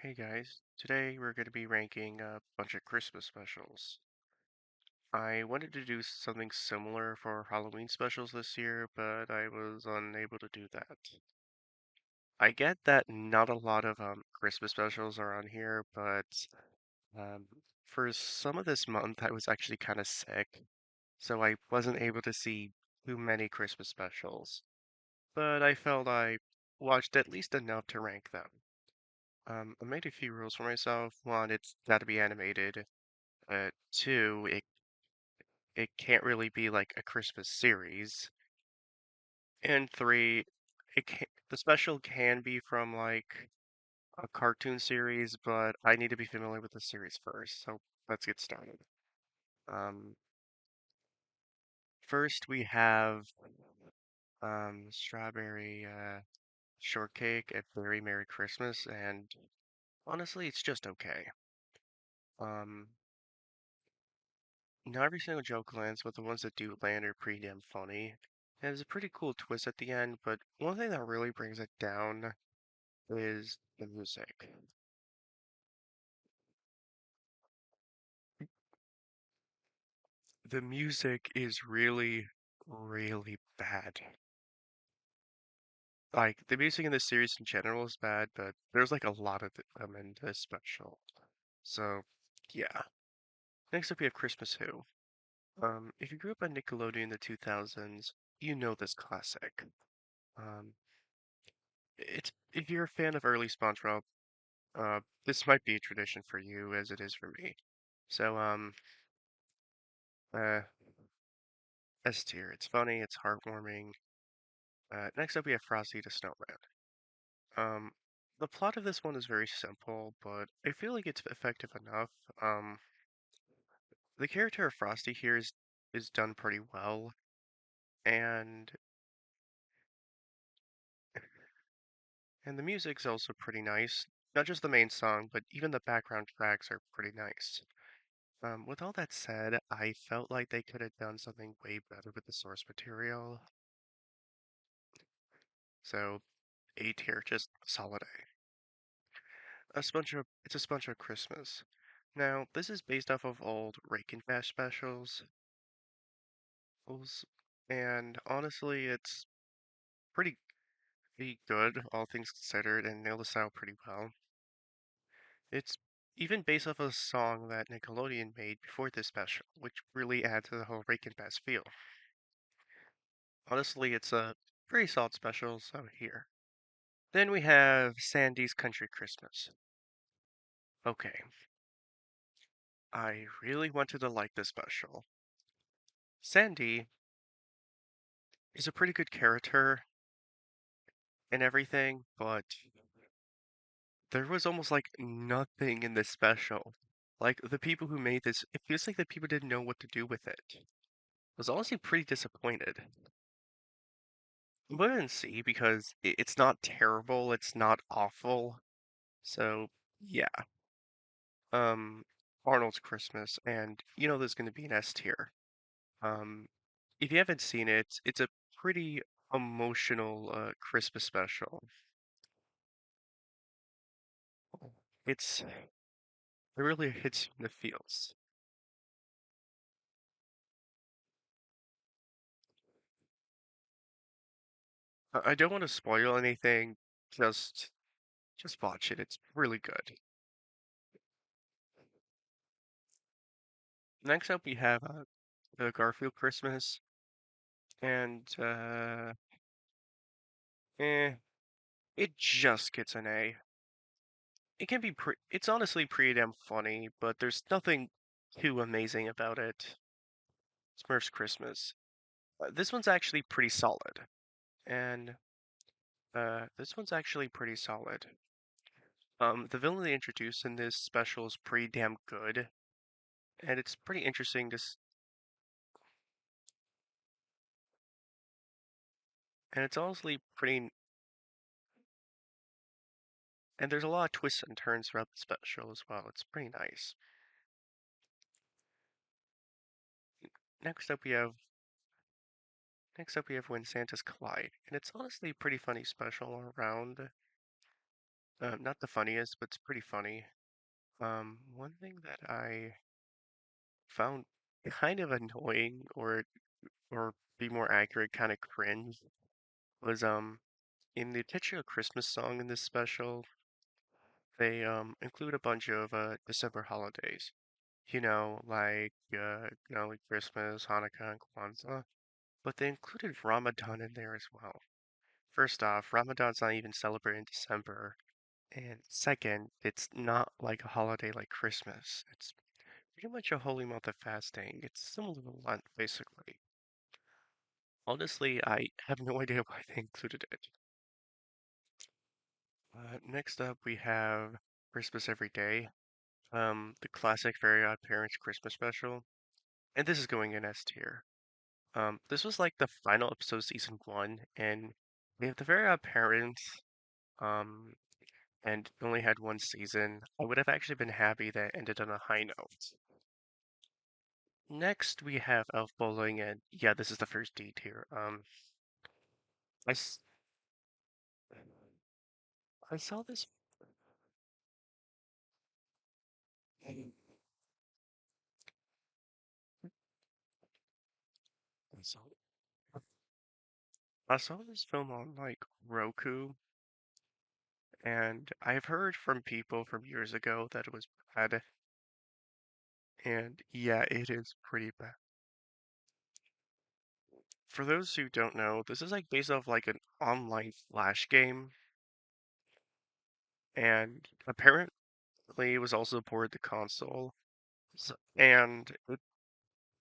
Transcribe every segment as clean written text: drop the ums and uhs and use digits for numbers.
Hey guys, today we're going to be ranking a bunch of Christmas specials. I wanted to do something similar for Halloween specials this year, but I was unable to do that. I get that not a lot of Christmas specials are on here, but um, for some of this month I was actually kind of sick, so I wasn't able to see too many Christmas specials. But I felt I watched at least enough to rank them. I made a few rules for myself. One, it's got to be animated. Two, it can't really be like a Christmas series. And three, the special can be from like a cartoon series, but I need to be familiar with the series first. So let's get started. Um, First we have Strawberry Shortcake at Very Merry Christmas, and honestly, it's just okay. Um, Not every single joke lands, but the ones that do land are pretty damn funny. And there's a pretty cool twist at the end, but one thing that really brings it down is the music. The music is really, really bad. Like, the music in this series in general is bad, but there's like a lot of them in this special. So, yeah. Next up, we have Christmas Who. If you grew up on Nickelodeon in the 2000s, you know this classic. Um, it's if you're a fan of early SpongeBob, this might be a tradition for you as it is for me. So, uh, S tier. It's funny, it's heartwarming. Next up, we have Frosty the Snowman. Um, the plot of this one is very simple, but I feel like it's effective enough. Um, the character of Frosty here is done pretty well, and and the music's also pretty nice. Not just the main song, but even the background tracks are pretty nice. With all that said, I felt like they could have done something way better with the source material. So A tier, just solid A. It's a SpongeBob Christmas. Now, this is based off of old Rake and Bash specials, and honestly, it's pretty good, all things considered, and nailed the style pretty well. It's even based off a song that Nickelodeon made before this special, which really adds to the whole Rake and Bash feel. Honestly, it's a pretty solid special, so here. Then we have Sandy's Country Christmas. Okay, I really wanted to like this special. Sandy is a pretty good character and everything, but there was almost like nothing in this special. Like the people who made this, it feels like the people didn't know what to do with it. I was honestly pretty disappointed. But I didn't see because it's not terrible, it's not awful. So yeah, um, Arnold's Christmas, and you know there's going to be an S tier. Um, if you haven't seen it, it's a pretty emotional Christmas special. It really hits you in the feels. I don't want to spoil anything. Just just watch it. It's really good. Next up, we have the Garfield Christmas, and eh, it just gets an A. It can be it's honestly pretty damn funny, but there's nothing too amazing about it. Smurfs Christmas. This one's actually pretty solid, and this one's actually pretty solid. The villain they introduced in this special is pretty damn good, and it's pretty interesting and it's honestly pretty, and there's a lot of twists and turns throughout the special as well. It's pretty nice. Next up we have next up we have When Santas Collide, and it's honestly a pretty funny special all around. Not the funniest, but it's pretty funny. One thing that I found kind of annoying, or be more accurate, kind of cringe, was in the titular Christmas song in this special, they include a bunch of December holidays. Like Christmas, Hanukkah, and Kwanzaa, but they included Ramadan in there as well. First off, Ramadan's not even celebrated in December, and second, it's not like a holiday like Christmas. It's pretty much a holy month of fasting. It's similar to Lent, basically. Honestly, I have no idea why they included it. Next up, we have Christmas Every Day, the classic Very Odd Parents Christmas special, and this is going in S tier. This was like the final episode of season one, and we have the Very Odd Parents, um, and only had one season. I would have actually been happy that it ended on a high note. Next, we have Elf Bowling, and yeah, this is the first D tier. I, s- I saw this. I saw, I saw this film on like Roku, and I've heard from people from years ago that it was bad, and yeah, it is pretty bad. For those who don't know, this is like based off like an online flash game, and apparently it was also ported to console. And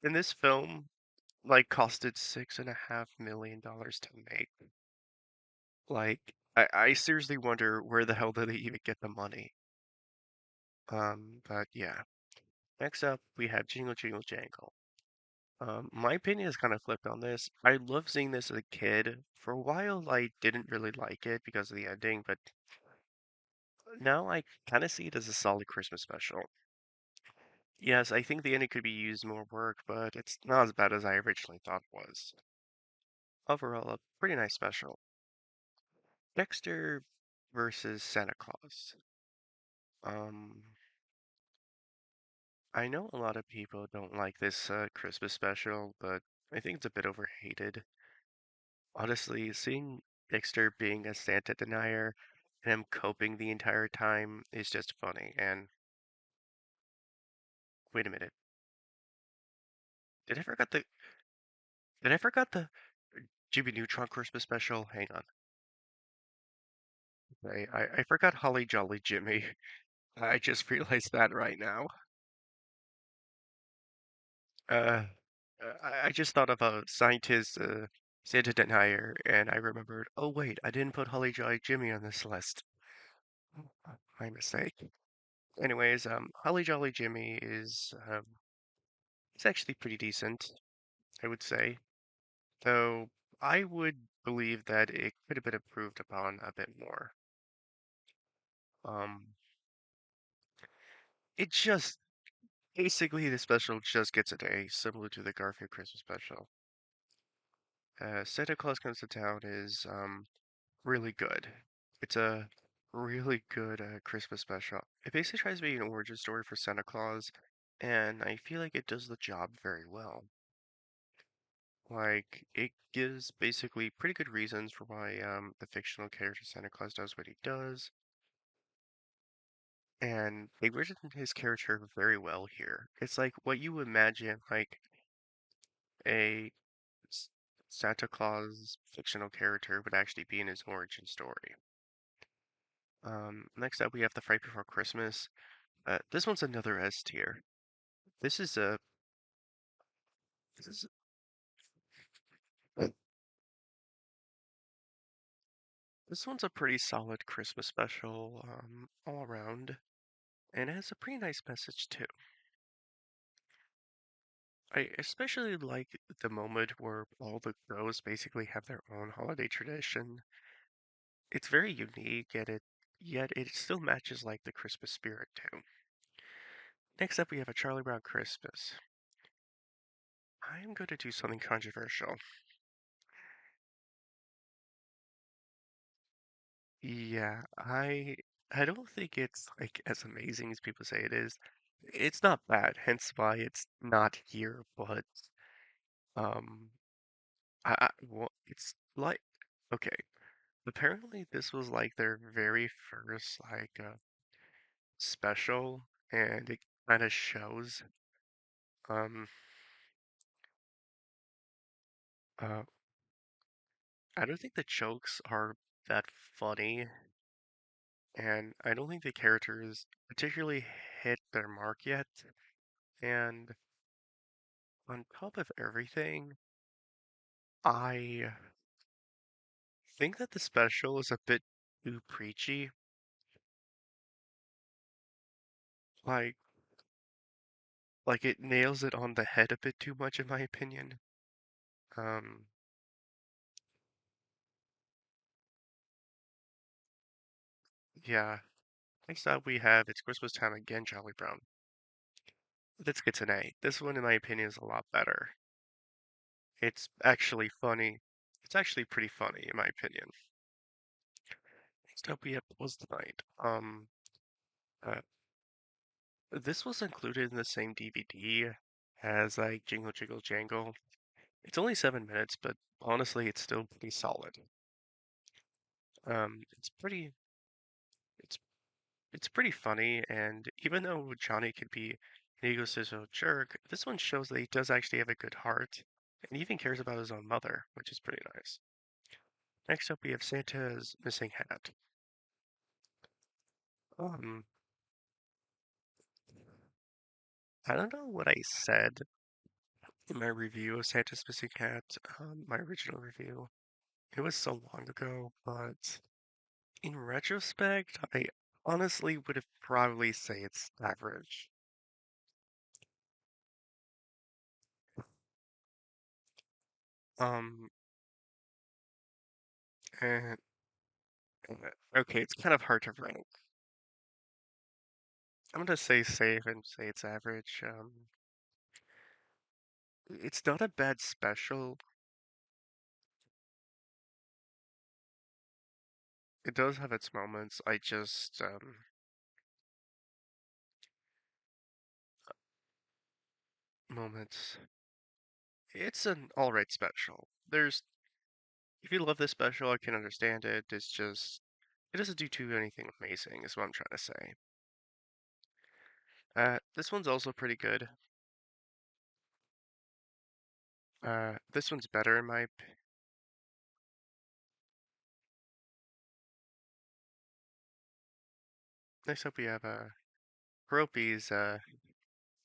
in this film, like costed $6.5 million to make. Like, I seriously wonder where the hell did they even get the money? But yeah. Next up, we have Jingle Jingle Jangle. My opinion is kind of flipped on this. I love seeing this as a kid. For a while, I didn't really like it because of the ending, but now I kind of see it as a solid Christmas special. Yes, I think the ending could be used more work, but it's not as bad as I originally thought it was. Overall, a pretty nice special. Dexter versus Santa Claus. Um, I know a lot of people don't like this Christmas special, but I think it's a bit overhated. Honestly, seeing Dexter being a Santa denier and him coping the entire time is just funny. And wait a minute, did I forget the did I forget the Jimmy Neutron Christmas special? Hang on, I forgot Holly Jolly Jimmy. I just realized that right now. Uh, I just thought of a scientist, Santa denier, and I remembered. Oh wait, I didn't put Holly Jolly Jimmy on this list. My mistake. Anyways, Holly Jolly Jimmy is it's actually pretty decent, I would say. Though I would believe that it could have been improved upon a bit more. Um, it just basically the special just gets an A, similar to the Garfield Christmas special. Santa Claus Comes to Town is really good. It's a really good Christmas special. It basically tries to be an origin story for Santa Claus, and I feel like it does the job very well. Like, it gives basically pretty good reasons for why the fictional character Santa Claus does what he does, and they written his character very well here. It's like what you would imagine like a S- Santa Claus fictional character would actually be in his origin story. Next up we have The Fright Before Christmas. This one's another S tier. This is a this is this one's a pretty solid Christmas special all around, and it has a pretty nice message too. I especially like the moment where all the ghosts basically have their own holiday tradition. It's very unique, and yet it still matches like the Christmas spirit too. Next up, we have a Charlie Brown Christmas. I'm going to do something controversial. Yeah, I don't think it's like as amazing as people say it is. It's not bad, hence why it's not here, but um well, it's like okay, apparently this was like their very first like special and it kind of shows um uh I don't think the jokes are that funny and I don't think the characters particularly hit their mark yet. And on top of everything, I think that the special is a bit too preachy. Like, like it nails it on the head a bit too much, in my opinion. Um, yeah. Next up, we have It's Christmas Time Again, Charlie Brown. Let's get an A. This one, in my opinion, is a lot better. It's actually funny. It's actually pretty funny, in my opinion. Next up, we have Was the Night. Uh, this was included in the same DVD as like Jingle Jingle Jangle. It's only 7 minutes, but honestly, it's still pretty solid. It's pretty, it's it's pretty funny, and even though Johnny could be an egotistical jerk, this one shows that he does actually have a good heart, and he even cares about his own mother, which is pretty nice. Next up, we have Santa's Missing Hat. Um, I don't know what I said in my review of Santa's Missing Hat, my original review. It was so long ago, but in retrospect, I honestly would have probably say it's average. Um, and okay, it's kind of hard to rank. I'm gonna say safe and say it's average. It's not a bad special. It does have its moments. I just moments. It's an alright special. There's if you love this special, I can understand it. It's just it doesn't do too anything amazing, is what I'm trying to say. This one's also pretty good. This one's better in my. Next up, we have Heropi's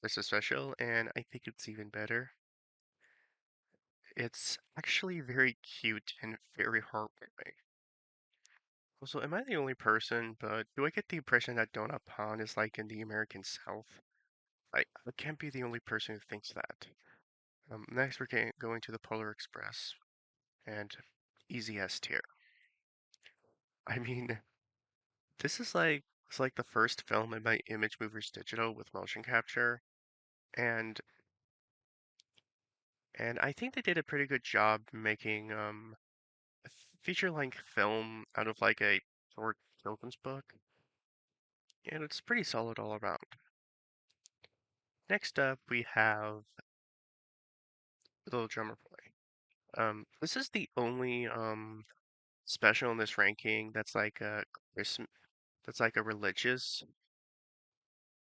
Christmas special, and I think it's even better. It's actually very cute and very heartwarming. Also, am I the only person, but do I get the impression that Donut Pond is like in the American South? I can't be the only person who thinks that. Next, we're going to the Polar Express and Easy S tier. I mean, this is like it's like the first film in my Image Movers Digital with motion capture, and I think they did a pretty good job making a feature-length film out of like a short children's book, and it's pretty solid all around. Next up, we have Little Drummer Boy. This is the only special in this ranking that's like a Christmas, that's like a religious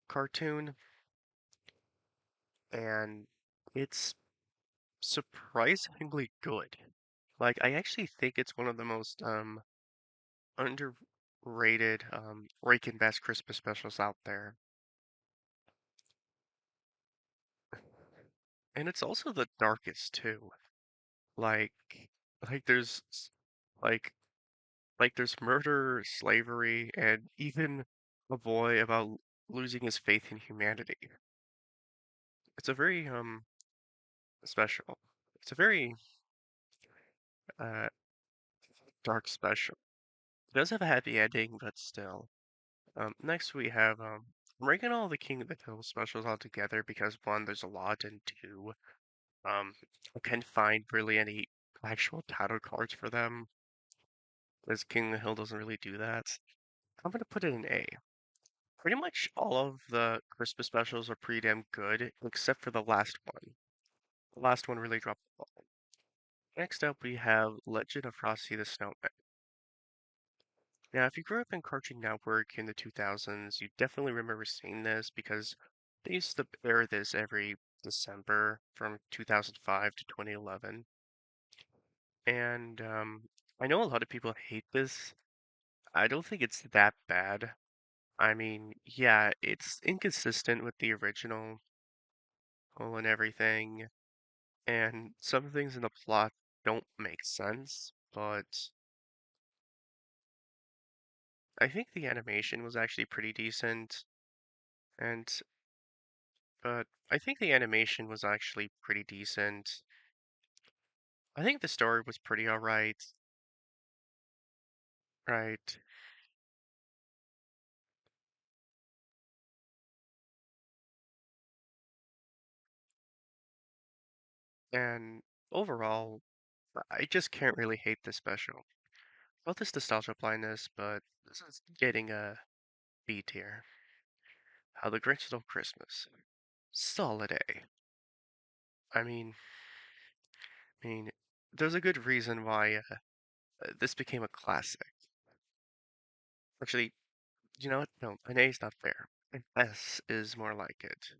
cartoon, and it's surprisingly good. Like I actually think it's one of the most underrated Rake and Best Christmas specials out there. And it's also the darkest too. Like like there's like there's murder, slavery, and even a boy about losing his faith in humanity. It's a very special. It's a very uh dark special. It does have a happy ending, but still. Next we have I'm ranking all the King of the Hill specials all together because one, there's a lot, and two, I can't find really any actual title cards for them, as King of the Hill doesn't really do that. I'm gonna put it an A. Pretty much all of the Christmas specials are pretty damn good, except for the last one. The last one really dropped the ball. Next up, we have Legend of Frosty the Snowman. Now, if you grew up in Cartoon Network in the 2000s, you definitely remember seeing this because they used to air this every December from 2005 to 2011. And I know a lot of people hate this. I don't think it's that bad. I mean, yeah, it's inconsistent with the original and everything, and some things in the plot don't make sense, but I think the animation was actually pretty decent, and but I think the animation was actually pretty decent. I think the story was pretty alright, right? And overall, I just can't really hate this special. Well, this nostalgia blindness, but this is getting a B tier. How the Grinch Stole Christmas. Solid A. I mean, I mean, there's a good reason why this became a classic. Actually, you know what? No, an A is not fair. An S is more like it.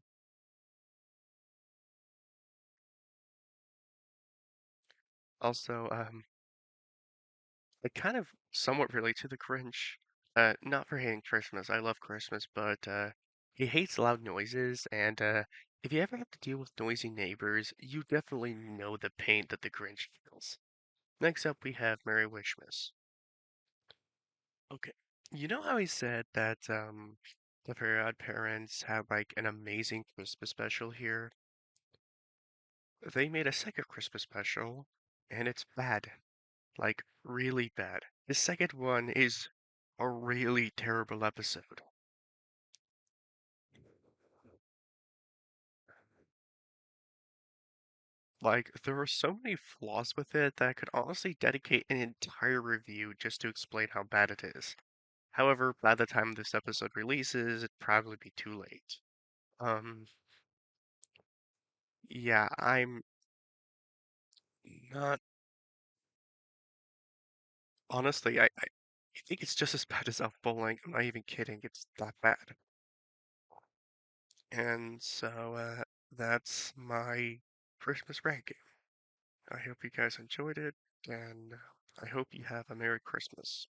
Also, I kind of somewhat relate to the Grinch. Not for hating Christmas. I love Christmas, but he hates loud noises, and if you ever have to deal with noisy neighbors, you definitely know the pain that the Grinch feels. Next up, we have Merry Wishmas. Okay, you know how he said that the Fairy Parents have like an amazing Christmas special here? They made a second Christmas special, and it's bad. Like, really bad. The second one is a really terrible episode. Like, there are so many flaws with it that I could honestly dedicate an entire review just to explain how bad it is. However, by the time this episode releases, it'd probably be too late. Um, yeah, I'm not honestly, I think it's just as bad as Elf Bowling. I'm not even kidding, it's that bad. And so, that's my Christmas ranking. I hope you guys enjoyed it, and I hope you have a Merry Christmas.